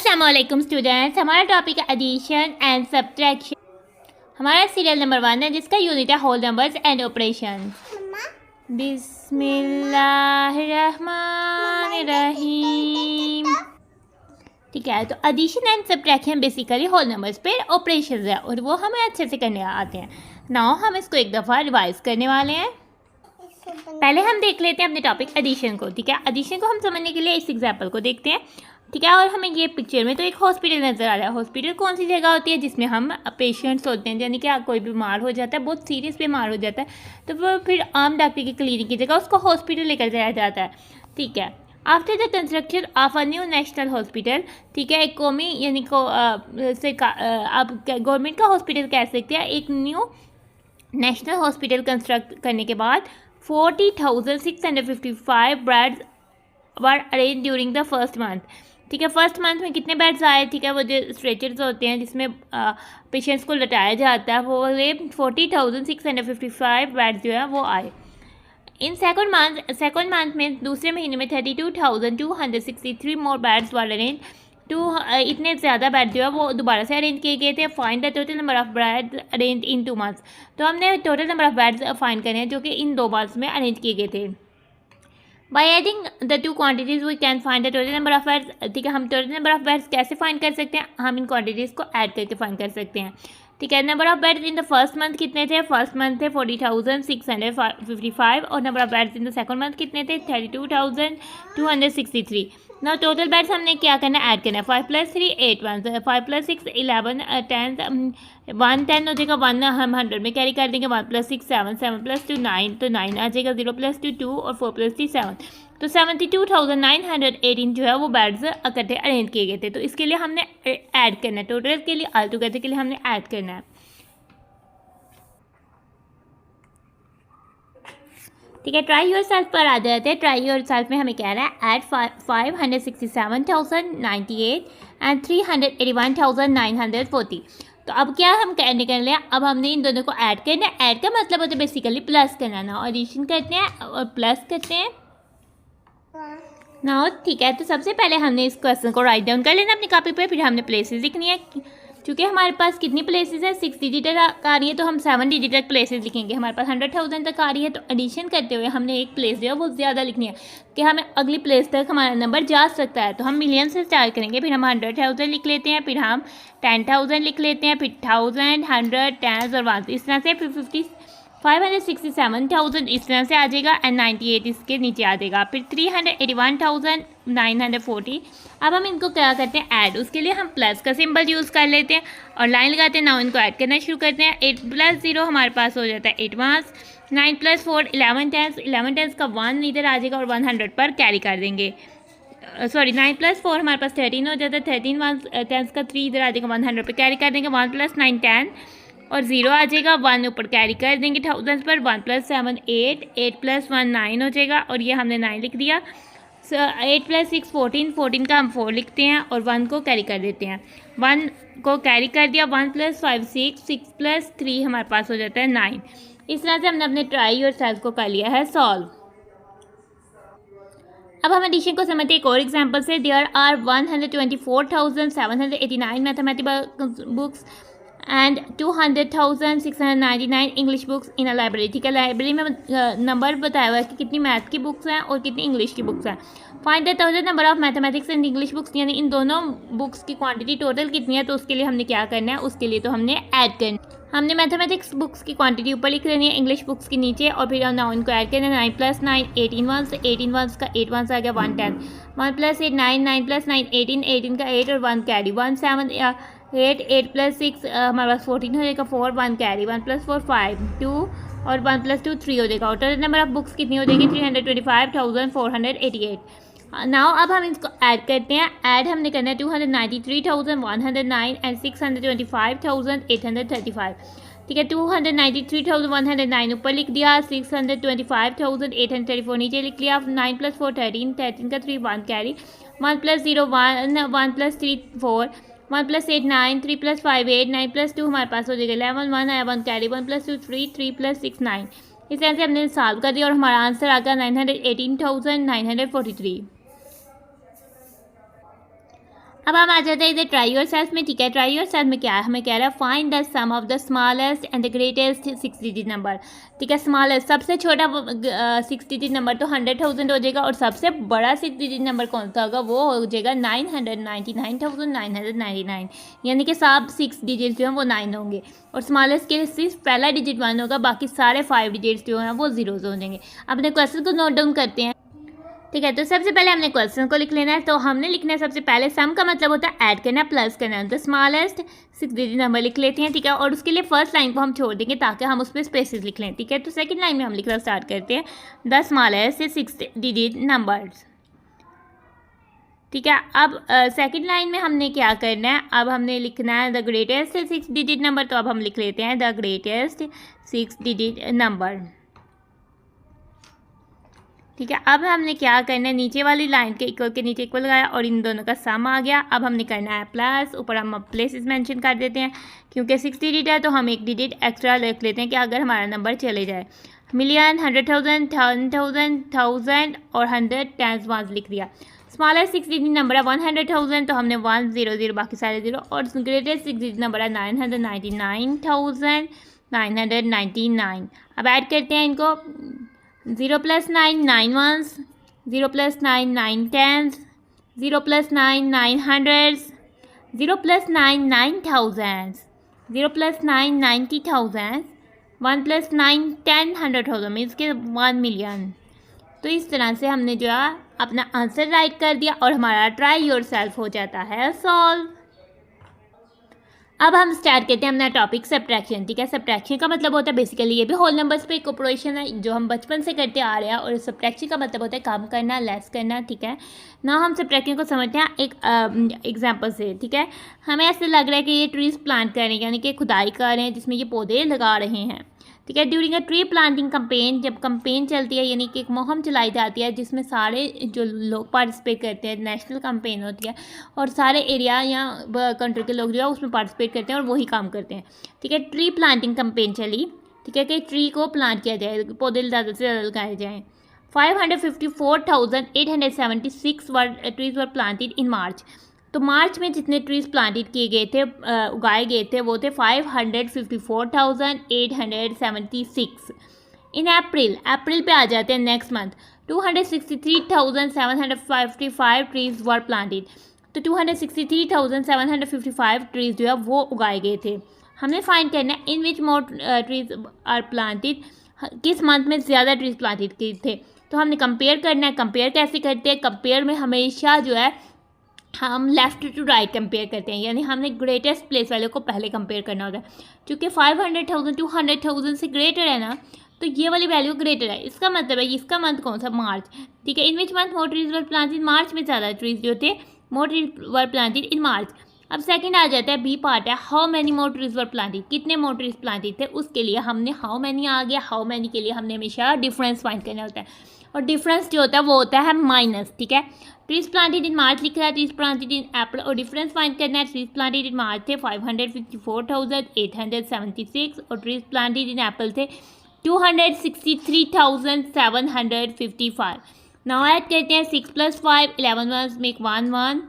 अस्सलामुअलैकुम स्टूडेंट्स, हमारा टॉपिक है एडिशन एंड सब्ट्रैक्शन। हमारा सीरियल नंबर 1 है जिसका यूनिट है होल नंबर्स एंड ऑपरेशंस। बिस्मिल्लाहिर्रहमानिर्रहीम। ठीक है, तो addition and subtraction basically whole numbers पे ऑपरेशंस है और वो हमें अच्छे से करने आते हैं। नाउ हम इसको एक दफ़ा रिवाइज करने वाले हैं। पहले हम देख लेते हैं अपने टॉपिक एडिशन को। ठीक है, एडिशन को हम समझने के लिए इस एग्जाम्पल को देखते हैं। ठीक है, और हमें ये पिक्चर में तो एक हॉस्पिटल नज़र आ रहा है। हॉस्पिटल कौन सी जगह होती है जिसमें हम पेशेंट्स होते हैं, यानी कि कोई बीमार हो जाता है, बहुत सीरियस बीमार हो जाता है, तो वो फिर आम डॉक्टर की क्लिनिक की जगह उसको हॉस्पिटल लेकर जाया जाता है। ठीक है, after the construction of a new national hospital, ठीक है, एक कौमी यानी को आप गवर्नमेंट का हॉस्पिटल कह सकते हैं। एक न्यू नेशनल हॉस्पिटल कंस्ट्रक्ट करने के बाद 40,655 beds were arrange during the first month. ठीक है, फर्स्ट मंथ में कितने बेड्स आए? ठीक है, वो जो स्ट्रेचर्स होते हैं जिसमें पेशेंट्स को लटाया जाता है, वो 40,655 बेड्स जो है वो आए। इन सेकंड मंथ में दूसरे महीने में 32,263 मोर बेड्स वर अरेंज इतने ज़्यादा बेड जो है वो दोबारा से अरेंज किए गए थे। Find the total number of bed arrange in 2 months. तो हमने total number of beds find करने हैं जो कि इन 2 मंथ्स में अरेंज किए गए थे। By adding the two quantities we can find the total number of beds. ठीक है, हम टोटल नंबर ऑफ बेड्स कैसे फाइंड कर सकते हैं? हम इन क्वान्टिटीज़ को ऐड करके फाइंड कर सकते हैं। ठीक है, number of beds in the first month कितने थे? फर्स्ट मंथ थे 40,655 और number of beds in the second month कितने थे? 32,263। ना टोटल बेड्स हमने क्या करना है? ऐड करना है। 5 + 3 8 1 5 + 6 11 10 1 10 हो जाएगा। 1 हम 100 में कैरी कर देंगे। 1 + 6 7 7 + 2 9 तो 9 आ जाएगा। 0 + 2 2 और 4 + 3 7 तो 72,918 जो है वो बेड्स इकट्ठे अरेंज किए गए थे। तो इसके लिए हमने ऐड करना है, टोटल के लिए ऑल टुगेदर के लिए हमने ऐड करना है। ठीक है, ट्राई योर सेल्फ पर आ जाते हैं। ट्राई योर सेल्फ में हमें कह रहा है ऐड 567,098 एंड 381,940। तो अब क्या हम करने कर लें? अब हमने इन दोनों को ऐड करना है। ऐड का मतलब होता है बेसिकली प्लस करना ना, एडिशन करते हैं और प्लस करते हैं ना। ठीक है, तो सबसे पहले हमने इस क्वेश्चन को राइट डाउन कर लेना अपनी कॉपी पे। फिर हमने प्लेसेस लिखनी है। क्योंकि हमारे पास कितनी प्लेसेस है? 6 डिजिट तक आ रही है तो हम 7 डिजिट तक प्लेसेस लिखेंगे। हमारे पास 100,000 तक आ रही है तो एडिशन करते हुए हमने एक प्लेस जो है वो ज़्यादा लिखनी है कि हमें अगली प्लेस तक हमारा नंबर जा सकता है। तो हम मिलियन से स्टार्ट करेंगे, फिर हम 100,000 लिख लेते हैं, फिर हम 10,000 लिख लेते हैं, फिर 1000 100 10 और 1 इस तरह से, फिर 567,000 इस तरह से आ जाएगा एंड 98 इसके नीचे आ जाएगा, फिर 381,940। अब हम इनको क्या करते हैं? ऐड। उसके लिए हम प्लस का सिंबल यूज़ कर लेते हैं और लाइन लगाते हैं। नाउ इनको ऐड करना शुरू करते हैं। 8 + 0 हमारे पास हो जाता है 8 1 9 + 4 11 10 11 10 का 1 इधर आ जाएगा और 100 पर कैरी कर देंगे। सॉरी 9 + 4 हमारे पास 13 हो जाता है। 13 1 10 का 3 इधर आ जाएगा, 100 पर कैरी कर देंगे। 1 + 9 10 और 0 आ जाएगा। 1 ऊपर कैरी कर देंगे थाउजेंड्स पर। 1 + 7 8 8 + 1 9 हो जाएगा और ये हमने 9 लिख दिया। 8 + 6 14 14 का हम 4 लिखते हैं और 1 को कैरी कर देते हैं। 1 को कैरी कर दिया। 1 + 5 6 6 + 3 हमारे पास हो जाता है 9। इस तरह से हमने अपने ट्राई और सेल्फ को कर लिया है सॉल्व। अब हम एडिशन को समझते हैं एक और एग्जाम्पल से। There are 124,789 mathematical books and 200,699 English books in a library. ठीक है, लाइब्रेरी में नंबर बताया हुआ है कि कितनी मैथ की बुक्स हैं और कितनी इंग्लिश की बुक्स हैं। Find the total number of mathematics and English books, यानी इन दोनों बुक्स की क्वांटिटी टोटल कितनी है। तो उसके लिए हमने क्या करना है? उसके लिए तो हमने ऐड करना। हमने मैथमेटिक्स बुक्स की क्वांटिटी ऊपर लिख लेनी है, इंग्लिश बुक्स की नीचे, और फिर हम नाउ इनको ऐड करना है। 9 + 9 18 1 18 1 का 8 1 आ गया 1 10 1 + 8 9 9 + 9 18 18 का 8 और 1 कैरी 1 7 8 8 + 6 हमारे पास 14 हो जाएगा 4 1 कैरी 1 + 4 5 2 और 1 + 2 3 हो जाएगा। और टोटल नंबर ऑफ बुक्स कितनी हो जाएगी? 325,488। नाउ अब हम इसको ऐड करते हैं। ऐड हमने करना है 293,109 एंड 625,835। ठीक है, 293,109 ऊपर लिख दिया, 625,834 नीचे लिख लिया। 9 + 4 13 13 का 3 1 कैरी 1 + 0 1 1 + 3 4 1 + 8 9 3 + 5 8 9 + 2 हमारे पास हो जाएगा 11 1 आया 1 कैरी 1 + 2 3 3 + 6 9। इस तरह से हमने सॉल्व कर दिया और हमारा आंसर आ गया 918,943। अब हम आ जाते हैं इधर ट्राई योरसेल्फ में। ठीक है, ट्राई योरसेल्फ में क्या है, हमें कह रहा है find the sum of the smallest and the greatest 6 digit number. ठीक है, स्मॉलेस्ट सबसे छोटा 6 डिजिट नंबर तो 100,000 हो जाएगा, और सबसे बड़ा 6 डिजिट नंबर कौन सा होगा, वो हो जाएगा 999,999, यानी कि सब 6 डिजिट जो हैं वो 9 होंगे, और स्मॉलेस्ट के लिए सिर्फ पहला डिजिट 1 होगा, बाकी सारे 5 डिजिट्स जो हैं वो जीरोज हो जाएंगे। अपने क्वेश्चन को नोट डाउन करते हैं। ठीक है, तो सबसे पहले हमने क्वेश्चन को लिख लेना है। तो हमने लिखना है सबसे पहले सम का मतलब होता है ऐड करना, प्लस करना। तो स्मॉलेस्ट 6 डिजिट नंबर लिख लेते हैं। ठीक है, और उसके लिए फर्स्ट लाइन को हम छोड़ देंगे ताकि हम उस पर स्पेसेस लिख लें। ठीक है, तो सेकंड लाइन में हम लिखना स्टार्ट करते हैं द स्मॉलेस्ट 6 डिजिट नंबर्स। ठीक है, अब सेकंड लाइन में हमने क्या करना है, अब हमने लिखना है द ग्रेटेस्ट 6 डिजिट नंबर। तो अब हम लिख लेते हैं द ग्रेटेस्ट 6 डिजिट नंबर। ठीक है, अब हमने क्या करना है, नीचे वाली लाइन के इक्वल के नीचे इक्वल लगाया और इन दोनों का सम आ गया। अब हमने करना है प्लस, ऊपर हम प्लेसेस मेंशन कर देते हैं, क्योंकि 6 डिजिट है तो हम एक डिजिट एक्स्ट्रा लिख लेते हैं कि अगर हमारा नंबर चले जाए। मिलियन, 100,000, 10,000, 1000 और 100 10 वंस लिख दिया। स्मॉलेस्ट 6 डिजिट नंबर है 100,000 तो हमने 100 बाकी सारे 0, और ग्रेटेस्ट 6 डिजिट नंबर है 999,999। अब ऐड करते हैं इनको। 0 + 9 9 ones, 0 + 9 9 tens, 0 + 9 9 hundreds, 0 + 9 9 thousands, 0 + 9 90,000, 1 + 9 10 100,000 means के 1 million। तो इस तरह से हमने जो है अपना आंसर राइट कर दिया और हमारा ट्राई योरसेल्फ हो जाता है सॉल्व। अब हम स्टार्ट करते हैं अपना टॉपिक सब्ट्रैक्शन। ठीक है, सब्ट्रैक्शन का मतलब होता है बेसिकली ये भी होल नंबर्स पे एक ऑपरेशन है जो हम बचपन से करते आ रहे हैं, और सब्ट्रैक्शन का मतलब होता है कम करना, लेस करना। ठीक है ना, हम सब्ट्रैक्शन को समझते हैं एक एग्जांपल से। ठीक है, हमें ऐसे लग रहा है कि ये ट्रीज प्लांट कर रहे हैं, यानी कि खुदाई कर रहे हैं जिसमें ये पौधे लगा रहे हैं। ठीक है, during a tree planting campaign, जब कंपेन चलती है यानी कि एक मुहिम चलाई जाती है जिसमें सारे जो लोग पार्टिसिपेट करते हैं, नेशनल कंपेन होती है और सारे एरिया या कंट्री के लोग जो है उसमें पार्टिसिपेट करते हैं और वही काम करते हैं। ठीक है, ट्री प्लांटिंग कंपेन चली। ठीक है, कि ट्री को प्लांट किया जाए, पौधे ज़्यादा से ज़्यादा लगाए जाएँ। 554,876 ट्रीज वर प्लांटेड इन मार्च। तो मार्च में जितने ट्रीज प्लांटेड किए गए थे, उगाए गए थे, वो थे 554,876। इन अप्रैल पे आ जाते हैं next month, 263,755 trees were planted. तो 263,755 ट्रीज जो है वो उगाए गए थे। हमें फाइंड करना है in which more trees are planted, किस मंथ में ज़्यादा ट्रीज प्लांटेड किए थे। तो हमने कंपेयर करना है। कंपेयर कैसे करते हैं, कंपेयर में हमेशा जो है हम लेफ़्ट टू राइट कंपेयर करते हैं, यानी हमने ग्रेटेस्ट प्लेस वाले को पहले कंपेयर करना होता है। क्योंकि 500,000 200,000 से ग्रेटर है ना, तो ये वाली वैल्यू ग्रेटर है। इसका मतलब है इसका मंथ कौन सा, मार्च। ठीक है, in which month more trees were planted, March में ज़्यादा ट्रीज जो थे मोर ट्रीज वर प्लांटेड इन मार्च। अब सेकंड आ जाता है, बी पार्ट है, how many more trees were planted, कितने मोर ट्रीज प्लांटेड थे। उसके लिए हमने हाउ मैनी आ गया, हाउ मैनी के लिए हमने हमेशा डिफरेंस फाइंड करना होता है, और डिफरेंस जो होता है वो होता है माइनस। ठीक है, ट्रीज प्लांटेड इन मार्च लिखा है, ट्रीज प्लांटेड इन अप्रैल, और डिफरेंस फाइंड करना है। ट्रीज प्लांटेड इन मार्च थे 554,876 और ट्रीज प्लांटेड इन अप्रैल थे 263,755। नाउ ऐड करते हैं 6 + 5 11 ones मेक 1 1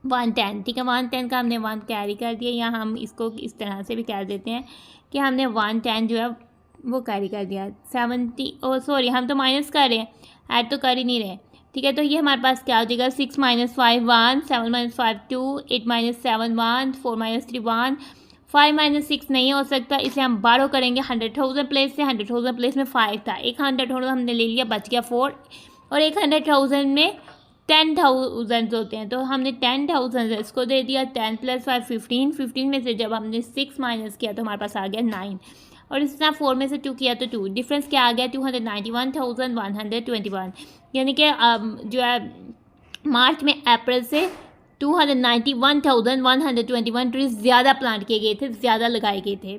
110। ठीक है, 110 का हमने 1 कैरी कर दिया, या हम इसको इस तरह से भी कह देते हैं कि हमने 110 जो है वो कैरी कर दिया। 70 सॉरी हम तो माइनस कर रहे हैं, ऐड तो कर ही नहीं रहे। ठीक है, तो ये हमारे पास क्या हो जाएगा, 6 - 5 1, 7 - 5 2, 8 - 7 1, 4 - 3 1, 5 - 6 नहीं हो सकता, इसे हम बारो करेंगे 100,000 प्लेस से। 100,000 प्लेस में 5 था, एक 100,000 हमने ले लिया, बच गया 4, और एक 100,000 में 10,000 होते हैं, तो हमने 10,000 इसको दे दिया। 10 + 5 15, 15 में से जब हमने 6 माइनस किया तो हमारे पास आ गया 9, और इस तरह 4 में से 2 किया तो 2, डिफरेंस क्या आ गया 291,121, यानी कि जो है मार्च में अप्रैल से 291,121 ट्रीज ज़्यादा प्लांट किए गए थे, ज़्यादा लगाए गए थे।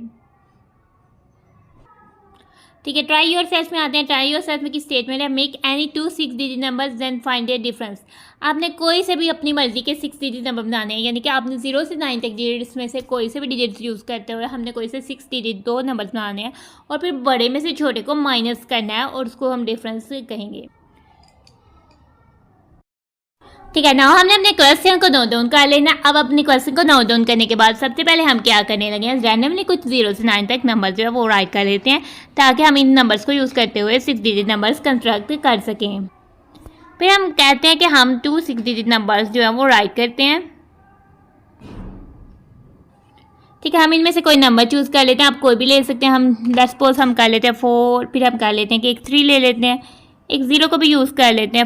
ठीक है, ट्राई योरसेल्फ में आते हैं। ट्राई योरसेल्फ में की स्टेटमेंट है, make any 2 6 digit numbers then find their difference. आपने कोई से भी अपनी मर्जी के 6 डिजिट नंबर बनाने हैं, यानी कि आपने 0 से 9 तक डिजिट्स में से कोई से भी डिजिट्स यूज़ करते हुए हमने कोई से 6 डिजिट 2 नंबर्स बनाने हैं, और फिर बड़े में से छोटे को माइनस करना है और उसको हम डिफरेंस कहेंगे। ठीक है ना, हमने अपने क्वेश्चन को नोट डाउन कर लेना। अब अपने क्वेश्चन को नोट डाउन करने के बाद सबसे पहले हम क्या करने लगे हैं, रैंडमली कुछ 0 से 9 तक नंबर जो है वो राइट कर लेते हैं, ताकि हम इन नंबर्स को यूज़ करते हुए 6 डिजिट नंबर्स कंस्ट्रक्ट कर सकें। फिर हम कहते हैं कि हम 2 6 डिजिट नंबर्स जो है वो राइट करते हैं। ठीक है, हम इनमें से कोई नंबर चूज़ कर लेते हैं, आप कोई भी ले सकते हैं। हम लेट्स सपोज हम कर लेते हैं 4, फिर हम कर लेते हैं कि एक 3 ले लेते हैं, एक 0 को भी यूज़ कर लेते हैं।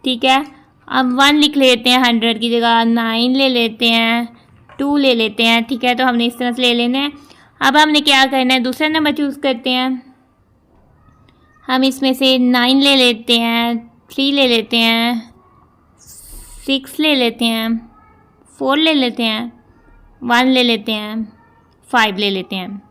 ठीक है, अब 1 लिख लेते हैं 100 की जगह, 9 ले लेते हैं, 2 ले लेते हैं। ठीक है, तो हमने इस तरह से ले लेना है। अब हमने क्या करना है, दूसरा नंबर चूज़ करते हैं। हम इसमें से 9 ले लेते हैं, 3 ले लेते हैं, 6 ले लेते हैं, 4 ले लेते हैं, 1 ले लेते हैं, 5 ले लेते हैं।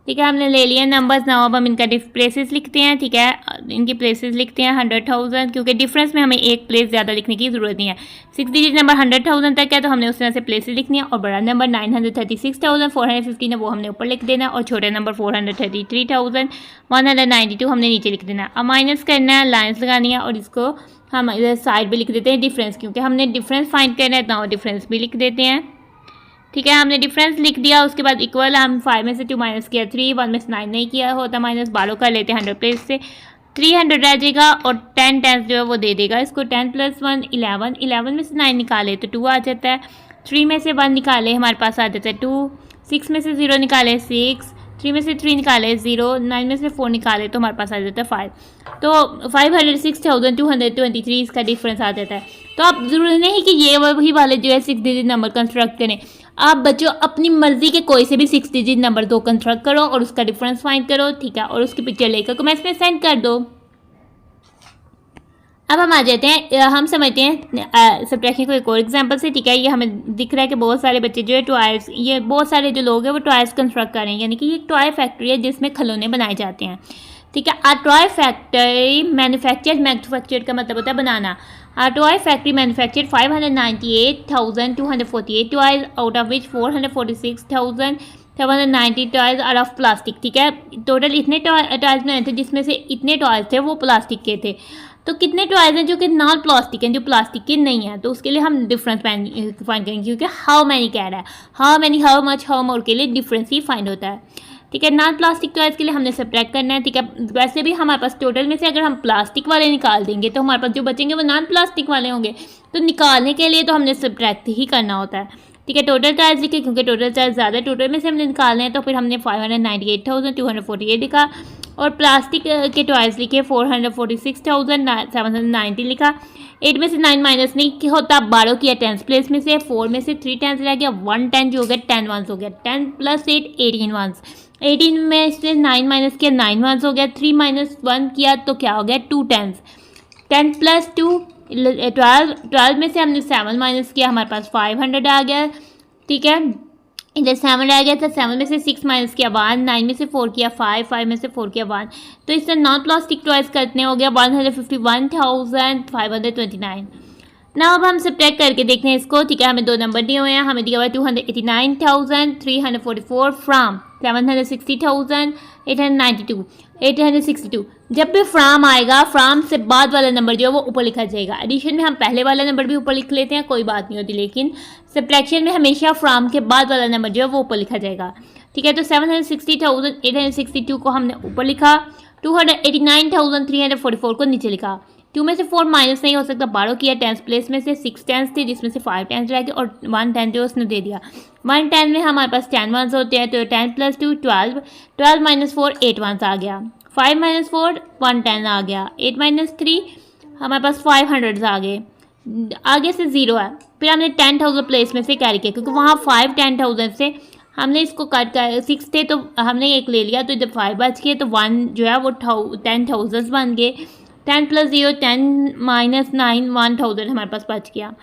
ठीक है, हमने ले लिया नंबर्स। नाउ अब हम इनका प्लेसेस लिखते हैं। ठीक है, इनकी प्लेसेस लिखते हैं 100,000, क्योंकि डिफरेंस में हमें एक प्लेस ज़्यादा लिखने की ज़रूरत नहीं है। 6 डिजिट नंबर 100,000 तक है, तो हमने उस तरह से प्लेसेस लिखनी है। और बड़ा नंबर 936,415 वो हमने ऊपर लिख देना, और छोटा नंबर 433,192 हमने नीचे लिख देना। अब माइनस करना है, लाइन्स लगानी है, और इसको हम इधर साइड पर लिख देते हैं डिफरेंस, क्योंकि हमने डिफरेंस फाइंड करना है, तो डिफरेंस भी लिख देते हैं। ठीक है, हमने डिफरेंस लिख दिया। उसके बाद इक्वल, हम 5 में से 2 माइनस किया 3, 1 में से 9 नहीं किया होता माइनस, 12 कर लेते हैं 100 प्लेस से, 300 रह जाएगा, और 10 टेंस जो है वो दे देगा इसको। 10 + 1 11, 11 में से 9 निकाले तो 2 आ जाता है। 3 में से 1 निकाले हमारे पास आ जाता है 2, 6 में से 0 निकाले 6, 3 में से 3 निकाले 0, 9 में से 4 निकाले तो हमारे पास आ जाता है 5। तो 506,223 इसका डिफरेंस आ जाता है। तो आप ज़रूरी नहीं कि ये वही वाले जो है 6 डिजिट नंबर कंस्ट्रक्ट करें, आप बच्चों अपनी मर्जी के कोई से भी 6 डिजिट नंबर 2 कंस्ट्रक्ट करो और उसका डिफरेंस फाइंड करो। ठीक है, और उसकी पिक्चर लेकर कमेंट्स में सेंड कर दो। अब हम आ जाते हैं, हम समझते हैं सब्ट्रैक्शन को एक और एग्जांपल से। ठीक है, ये हमें दिख रहा है कि बहुत सारे बच्चे जो है टॉयज, ये बहुत सारे जो लोग हैं वो टॉयज कंस्ट्रक्ट कर रहे हैं, यानी कि ये एक टॉय फैक्ट्री है जिसमें खिलौने बनाए जाते हैं। ठीक है, आ टॉय फैक्ट्री मैन्युफैक्चर्ड का मतलब होता है बनाना। A toy factory manufactured 598,248 toys, out of which 446,790 toys are of plastic। ठीक है, टोटल इतने टॉयज बनाए थे, जिसमें से इतने टॉयज थे वो प्लास्टिक के थे। तो कितने टॉयज हैं जो कि नॉन प्लास्टिक हैं, जो प्लास्टिक के नहीं हैं, तो उसके लिए हम डिफरेंस फाइंड करेंगे, क्योंकि हाउ मैनी कह रहा है, how many, how much, how more के लिए डिफरेंस ही फाइंड होता है। ठीक है, नॉन प्लास्टिक टॉयज के लिए हमने सब्ट्रैक्ट करना है। ठीक है, वैसे भी हमारे पास टोटल में से अगर हम प्लास्टिक वाले निकाल देंगे तो हमारे पास जो बचेंगे वो नॉन प्लास्टिक वाले होंगे, तो निकालने के लिए तो हमने सब्ट्रैक्ट ही करना होता है। ठीक है, टोटल टॉयज लिखे, क्योंकि टोटल टॉयज ज़्यादा, टोटल में से हमने निकालने हैं, तो फिर हमने 598,248 लिखा, और प्लास्टिक के टॉयज लिखे 446,790 लिखा। 8 में से 9 माइनस नहीं होता, 12 किया 10 प्लेस में से, 4 में से 3 10 रह गया, 1 10 जो हो गया 10 वंस हो गया, 10 + 8 18 वंस, 18 में से 9 माइनस किया 9 वंस हो गया, 3 - 1 किया तो क्या हो गया 2 10, 10 + 2 12, 12 में से हमने 7 माइनस किया, हमारे पास 500 आ गया। ठीक है, इधर 7 आ गया था, 7 में से 6 माइनस किया 1, 9 में से 4 किया 5, 5 में से 4 किया 1, तो इससे नॉन प्लास्टिक टॉयज कितने हो गया 151,529। ना अब हम सब्ट्रैक्ट करके देखते हैं इसको। ठीक है, हमें 2 नंबर दिए हुए हैं, हमें दिया हुआ है 289,344 फ्राम 760,862। जब भी फ्राम आएगा, फ्राम से बाद वाला नंबर जो है वो ऊपर लिखा जाएगा। एडिशन में हम पहले वाला नंबर भी ऊपर लिख लेते हैं, कोई बात नहीं होती, लेकिन सब्ट्रैक्शन में हमेशा फ्राम के बाद वाला नंबर जो है वो ऊपर लिखा जाएगा। ठीक है, तो 760,862 को हमने ऊपर लिखा, 289,344 को नीचे लिखा। 2 में से 4 माइनस नहीं हो सकता, 12 किया 10 प्लेस में से, 6 टेंस थे जिसमें से 5 टेंस रह गए, और 1 10 जो उसने दे दिया। 1 10 में हमारे पास 10 वंस होते हैं, तो 10 + 2 12, 12 - 4 8 वंस आ गया, 5 - 4 1 10 आ गया, 8 - 3 हमारे पास 500 आ गए, आगे से 0 है। फिर हमने 10,000 प्लेस में से कैरी किया, क्योंकि वहाँ 5 10,000 से हमने इसको कट कर 6 थे तो हमने एक ले लिया, तो जब 5 बच गए तो 1 जो है वो 10,000 बन गए। 10 + 0 10 - 9 1000 हमारे पास बच गया।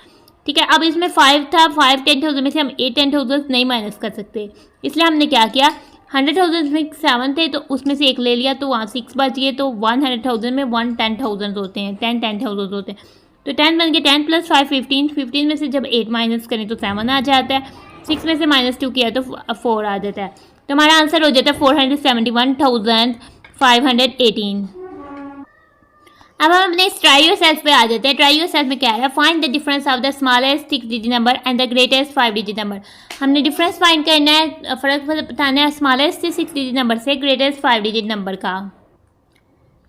ठीक है, अब इसमें 5 था, 5 10,000 में से हम 8 10,000 नहीं माइनस कर सकते, इसलिए हमने क्या किया, 100,000 में 7 थे तो उसमें से एक ले लिया, तो वहाँ 6 बच गए, तो 100,000 में 1 10,000 होते हैं, 10 10,000 होते हैं, तो 10 बन गए। 10 + 5 15, 15 में से जब 8 माइनस करें तो 7 आ जाता है, 6 में से -2 किया तो 4 आ जाता है, तो हमारा आंसर हो जाता है 471,518। अब हम अपने ट्राई योरसेल्फ पे आ जाते हैं। ट्राई योरसेल्फ में क्या है, find the difference of the smallest 6 digit number and the greatest 5 digit number. हमने डिफरेंस फाइंड करना है, फ़र्क बताना है स्मॉलेस्ट 6 डिजिट नंबर से ग्रेटेस्ट 5 डिजिट नंबर का।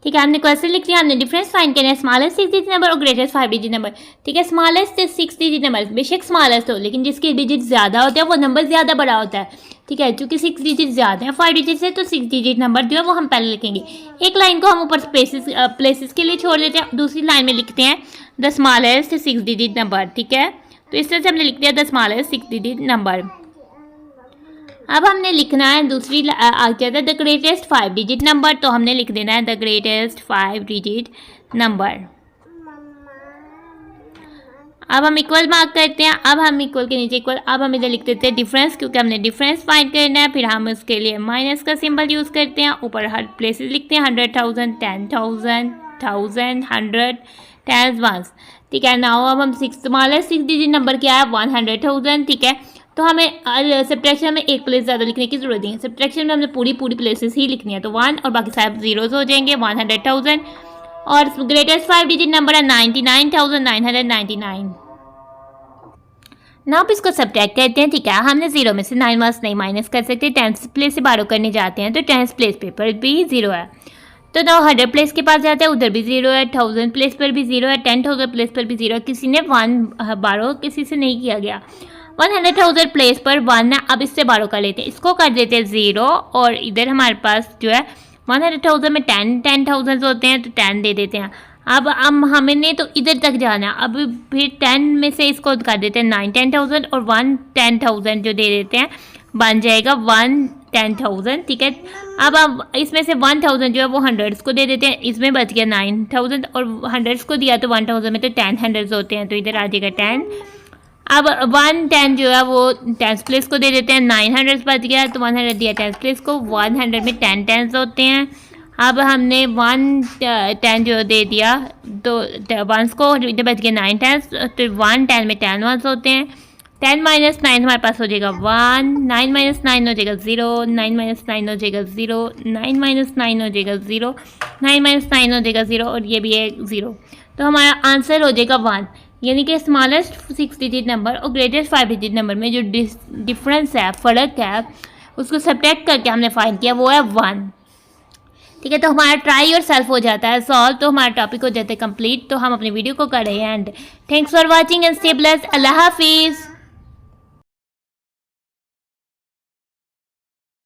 ठीक है, हमने क्वेश्चन लिख लिया, हमने डिफरेंस फाइंड करना है स्मॉलेस्ट 6 डिजिट नंबर और ग्रेटेस्ट 5 डिजिट नंबर। ठीक है, स्मॉलेस्ट 6 डिजिट नंबर बेशक स्मॉलेस्ट हो, लेकिन जिसके डिजिट ज़्यादा होते हैं वो नंबर ज़्यादा बड़ा होता है। ठीक है, चूँकि 6 डिजिट ज़्यादा है 5 डिजिट से, तो 6 डिजिट नंबर जो है वो हम पहले लिखेंगे। एक लाइन को हम ऊपर प्लेसेस के लिए छोड़ देते हैं, दूसरी लाइन में लिखते हैं द स्मॉलेस्ट 6 डिजिट नंबर। ठीक है, तो इस तरह से हमने लिख दिया द स्मॉलेस्ट 6 डिजिट नंबर। अब हमने लिखना है दूसरी आगे द ग्रेटेस्ट 5 डिजिट नंबर, तो हमने लिख देना है द ग्रेटेस्ट 5 डिजिट नंबर। अब हम इक्वल मार्क करते हैं, अब हम इक्वल के नीचे इक्वल, अब हम इधर लिख देते हैं डिफरेंस, क्योंकि हमने डिफरेंस फाइंड करना है। फिर हम उसके लिए माइनस का सिंबल यूज़ करते हैं, ऊपर हर प्लेसेस लिखते हैं 100,000, 10,000, 1000, 100, 10 वंस। ठीक है, नाउ अब हम स्मॉलेस्ट 6 डिजिट नंबर क्या है 100,000। ठीक है, तो हमें सब्ट्रैक्शन में एक प्लेस ज़्यादा लिखने की ज़रूरत नहीं है, सब्ट्रैक्शन में हमने पूरी प्लेसेस ही लिखनी है, तो 1 और बाकी सारे जीरोज हो जाएंगे 100,000। और ग्रेटेस्ट 5 डिजिट नंबर है 99,999। नाउ आप इसको सब्ट्रैक्ट करते हैं। ठीक है, हमने 0 में से 9 वंस नहीं माइनस कर सकते, 10th प्लेस से बारो करने जाते हैं तो 10th प्लेस पे पर भी 0 है, तो 100 प्लेस के पास जाते हैं उधर भी 0 है, 1000 प्लेस पर भी 0 है, 10,000 प्लेस पर भी 0 है। किसी ने 1 बारो किसी से नहीं किया गया। 100,000 प्लेस पर 1 है, अब इससे बारो कर लेते हैं, इसको कर देते हैं 0, और इधर हमारे पास जो है 100,000 में 10,000 होते हैं, तो 10 दे देते हैं। अब हमने तो इधर तक जाना है, अब फिर 10 में से इसको कर देते हैं 9 10,000 और 1 10,000 जो दे देते हैं, बन जाएगा 1 10,000। ठीक है, अब इसमें से 1,000 जो है वो हंड्रेड्स को दे देते हैं, इसमें बच गया 9,000 और हंड्रेड्स को दिया तो 1,000 में तो 10 हंड्रेड्स होते हैं, तो इधर आ जाएगा 10। अब 110 जो है वो 10th प्लेस को दे देते हैं, 900 बच गया, तो 100 दिया 10th प्लेस को, 100 में 10 टेंस होते हैं। अब हमने 110 जो दे दिया तो 1s को, इधर बच गया 9 टेंस, तो 110 में 10 वंस होते हैं। 10 माइनस 9 हमारे पास हो जाएगा 1, 9 माइनस 9 हो जाएगा 0, 9 माइनस 9 हो जाएगा 0, 9 माइनस 9 हो जाएगा 0, 9 माइनस 9 हो जाएगा 0, और ये भी है 0, तो हमारा आंसर हो जाएगा 1। यानी कि स्मॉलेस्ट 6 डिजिट नंबर और ग्रेटेस्ट 5 डिजिट नंबर में जो डिफरेंस है, फ़र्क है, उसको सब्ट्रैक्ट करके हमने फाइंड किया, वो है 1। ठीक है, तो हमारा ट्राई और सेल्फ हो जाता है सॉल्व, तो हमारा टॉपिक हो जाता है कंप्लीट। तो हम अपनी वीडियो को कर रहे हैं and thanks for watching and stay blessed. अल्लाह हाफिज़।